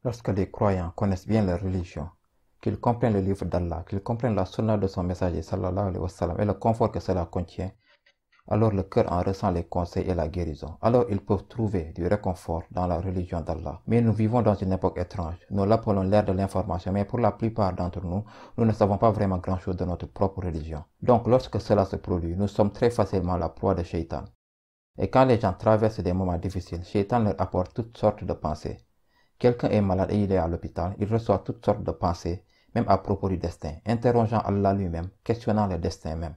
Lorsque les croyants connaissent bien leur religion, qu'ils comprennent le livre d'Allah, qu'ils comprennent la sunna de son messager sallallahu alayhi wa sallam et le confort que cela contient, alors le cœur en ressent les conseils et la guérison. Alors ils peuvent trouver du réconfort dans la religion d'Allah. Mais nous vivons dans une époque étrange. Nous l'appelons l'ère de l'information, mais pour la plupart d'entre nous, nous ne savons pas vraiment grand-chose de notre propre religion. Donc lorsque cela se produit, nous sommes très facilement la proie de Shaitan. Et quand les gens traversent des moments difficiles, Shaitan leur apporte toutes sortes de pensées. Quelqu'un est malade et il est à l'hôpital, il reçoit toutes sortes de pensées, même à propos du destin, interrogeant Allah lui-même, questionnant le destin même.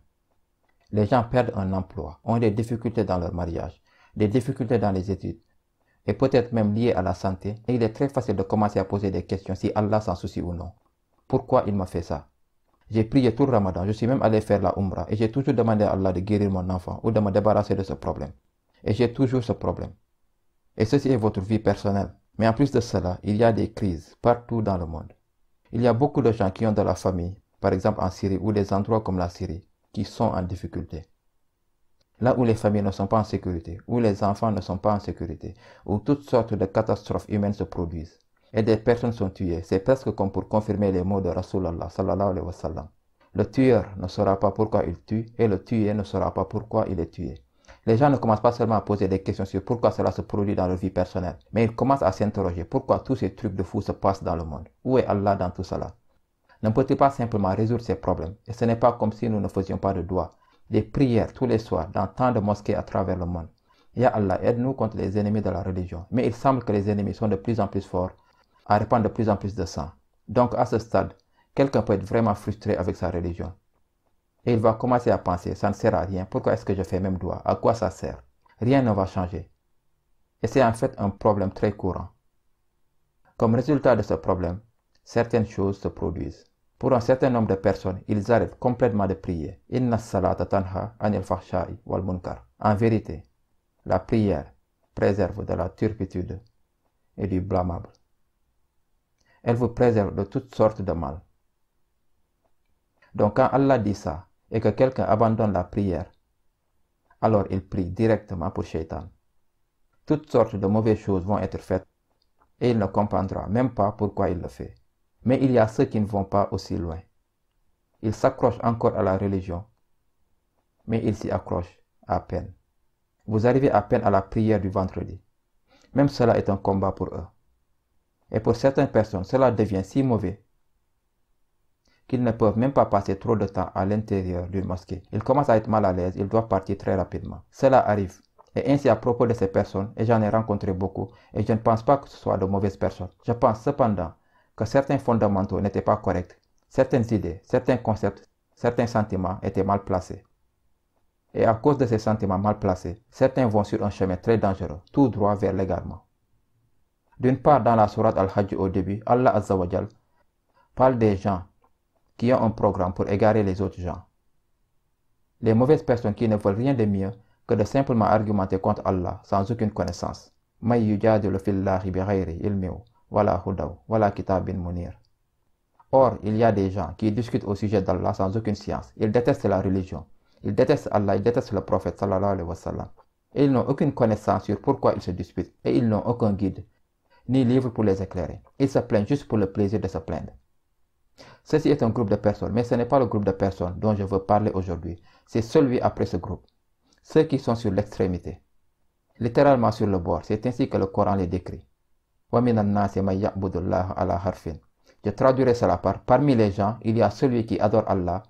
Les gens perdent un emploi, ont des difficultés dans leur mariage, des difficultés dans les études, et peut-être même liées à la santé, et il est très facile de commencer à poser des questions si Allah s'en soucie ou non. Pourquoi il m'a fait ça? J'ai prié tout le Ramadan, je suis même allé faire la Umrah, et j'ai toujours demandé à Allah de guérir mon enfant ou de me débarrasser de ce problème. Et j'ai toujours ce problème. Et ceci est votre vie personnelle. Mais en plus de cela, il y a des crises partout dans le monde. Il y a beaucoup de gens qui ont de la famille, par exemple en Syrie ou des endroits comme la Syrie, qui sont en difficulté. Là où les familles ne sont pas en sécurité, où les enfants ne sont pas en sécurité, où toutes sortes de catastrophes humaines se produisent, et des personnes sont tuées, c'est presque comme pour confirmer les mots de Rasulallah sallallahu alayhi wa sallam. Le tueur ne saura pas pourquoi il tue, et le tué ne saura pas pourquoi il est tué. Les gens ne commencent pas seulement à poser des questions sur pourquoi cela se produit dans leur vie personnelle, mais ils commencent à s'interroger pourquoi tous ces trucs de fou se passent dans le monde. Où est Allah dans tout cela? Ne peut-il pas simplement résoudre ces problèmes? Et ce n'est pas comme si nous ne faisions pas de doigts, des prières tous les soirs dans tant de mosquées à travers le monde. Ya Allah, aide-nous contre les ennemis de la religion. Mais il semble que les ennemis sont de plus en plus forts, à répandre de plus en plus de sang. Donc à ce stade, quelqu'un peut être vraiment frustré avec sa religion. Et il va commencer à penser, ça ne sert à rien, pourquoi est-ce que je fais même doigt? À quoi ça sert? Rien ne va changer. Et c'est en fait un problème très courant. Comme résultat de ce problème, certaines choses se produisent. Pour un certain nombre de personnes, ils arrêtent complètement de prier. Inna salata tanha anil fahsha'i wal munkar. En vérité, la prière préserve de la turpitude et du blâmable. Elle vous préserve de toutes sortes de mal. Donc quand Allah dit ça, et que quelqu'un abandonne la prière, alors il prie directement pour Shaitan. Toutes sortes de mauvaises choses vont être faites et il ne comprendra même pas pourquoi il le fait. Mais il y a ceux qui ne vont pas aussi loin. Ils s'accrochent encore à la religion, mais ils s'y accrochent à peine. Vous arrivez à peine à la prière du vendredi. Même cela est un combat pour eux. Et pour certaines personnes, cela devient si mauvais qu'ils ne peuvent même pas passer trop de temps à l'intérieur d'une mosquée. Ils commencent à être mal à l'aise, ils doivent partir très rapidement. Cela arrive. Et ainsi à propos de ces personnes, et j'en ai rencontré beaucoup, et je ne pense pas que ce soit de mauvaises personnes. Je pense cependant que certains fondamentaux n'étaient pas corrects, certaines idées, certains concepts, certains sentiments étaient mal placés. Et à cause de ces sentiments mal placés, certains vont sur un chemin très dangereux, tout droit vers l'égarement. D'une part, dans la sourate Al-Hajj au début, Allah Azza wa Jal parle des gens qui ont un programme pour égarer les autres gens. Les mauvaises personnes qui ne veulent rien de mieux que de simplement argumenter contre Allah sans aucune connaissance. May yujadilu fillahi bighayri ilmin wala hudaw wala kitabin munir. Or, il y a des gens qui discutent au sujet d'Allah sans aucune science. Ils détestent la religion. Ils détestent Allah, ils détestent le prophète sallallahu alayhi wa sallam. Et ils n'ont aucune connaissance sur pourquoi ils se disputent. Et ils n'ont aucun guide, ni livre pour les éclairer. Ils se plaignent juste pour le plaisir de se plaindre. Ceci est un groupe de personnes, mais ce n'est pas le groupe de personnes dont je veux parler aujourd'hui. C'est celui après ce groupe. Ceux qui sont sur l'extrémité. Littéralement sur le bord, c'est ainsi que le Coran les décrit. Je traduirai cela par parmi les gens, il y a celui qui adore Allah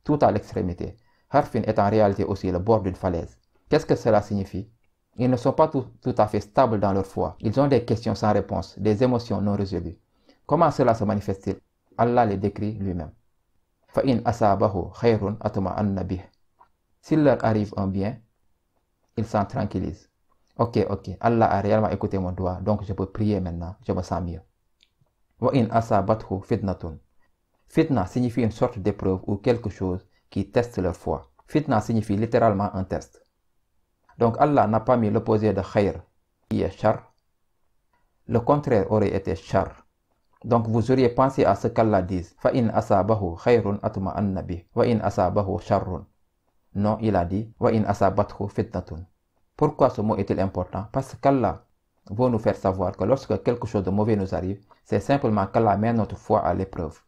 tout à l'extrémité. Harfin est en réalité aussi le bord d'une falaise. Qu'est-ce que cela signifie? Ils ne sont pas tout à fait stables dans leur foi. Ils ont des questions sans réponse, des émotions non résolues. Comment cela se manifeste-t-il? Allah les décrit lui-même. فَإِنْ أَصَابَهُ خَيْرٌ أَطْمَأَنَّ بِهِ. S'il leur arrive un bien, ils s'en tranquillisent. Ok, Allah a réellement écouté mon doigt, donc je peux prier maintenant, je me sens mieux. وَإِنْ أَصَابَتْهُ فِتْنَةٌ. Fitna signifie une sorte d'épreuve ou quelque chose qui teste leur foi. Fitna signifie littéralement un test. Donc Allah n'a pas mis l'opposé de khayr, qui est shar. Le contraire aurait été shar. Donc vous auriez pensé à ce qu'Allah dise فَإِنْ أَصَابَهُ خَيْرٌ أَطْمَأَنَّ بِهِ وَإِنْ أَصَابَهُ شَرٌ. Non, il a dit وَإِنْ أَصَابَتْهُ فِتْنَةٌ. Pourquoi ce mot est-il important? Parce qu'Allah vont nous faire savoir que lorsque quelque chose de mauvais nous arrive, c'est simplement qu'Allah met notre foi à l'épreuve.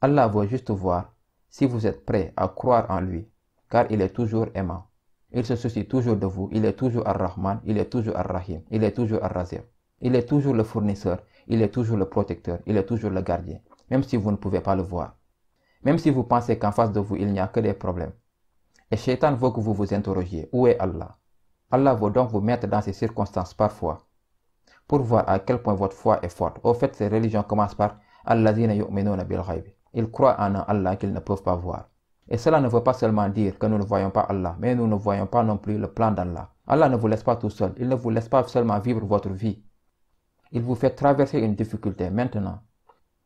Allah veut juste voir si vous êtes prêt à croire en lui, car il est toujours aimant. Il se soucie toujours de vous, il est toujours Ar-Rahman, il est toujours Ar-Rahim, il est toujours Ar-Razir. Il est toujours le fournisseur, il est toujours le protecteur, il est toujours le gardien, même si vous ne pouvez pas le voir. Même si vous pensez qu'en face de vous, il n'y a que des problèmes. Et Shaitan veut que vous vous interrogiez, où est Allah? Allah veut donc vous mettre dans ces circonstances parfois, pour voir à quel point votre foi est forte. Au fait, ces religions commencent par Alladhina yu'minuna bil ghayb. Ils croient en un Allah qu'ils ne peuvent pas voir. Et cela ne veut pas seulement dire que nous ne voyons pas Allah, mais nous ne voyons pas non plus le plan d'Allah. Allah ne vous laisse pas tout seul, il ne vous laisse pas seulement vivre votre vie. Il vous fait traverser une difficulté maintenant.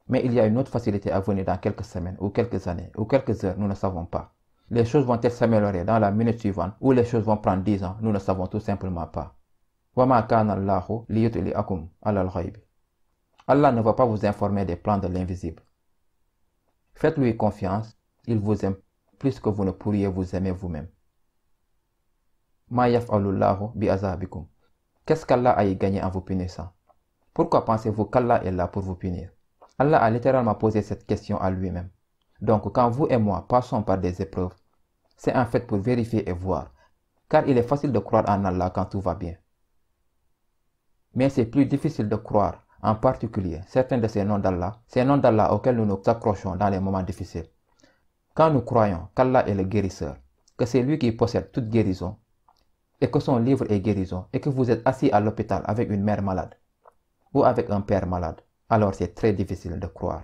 Mais il y a une autre facilité à venir dans quelques semaines, ou quelques années, ou quelques heures, nous ne savons pas. Les choses vont-elles s'améliorer dans la minute suivante, ou les choses vont prendre 10 ans, nous ne savons tout simplement pas. وَمَا كَانَ اللَّهُ لِيُطْلِعَكُمْ عَلَى الْغَيْبِ. Allah ne va pas vous informer des plans de l'invisible. Faites-lui confiance, il vous aime plus que vous ne pourriez vous aimer vous-même. مَا يَفْعَلُ اللَّهُ بِعَذَابِكُمْ. Qu'est-ce qu'Allah a y gagné en vous punissant? Pourquoi pensez-vous qu'Allah est là pour vous punir? Allah a littéralement posé cette question à lui-même. Donc quand vous et moi passons par des épreuves, c'est en fait pour vérifier et voir, car il est facile de croire en Allah quand tout va bien. Mais c'est plus difficile de croire, en particulier certains de ces noms d'Allah auxquels nous nous accrochons dans les moments difficiles. Quand nous croyons qu'Allah est le guérisseur, que c'est lui qui possède toute guérison, et que son livre est guérison, et que vous êtes assis à l'hôpital avec une mère malade, ou avec un père malade, alors c'est très difficile de croire.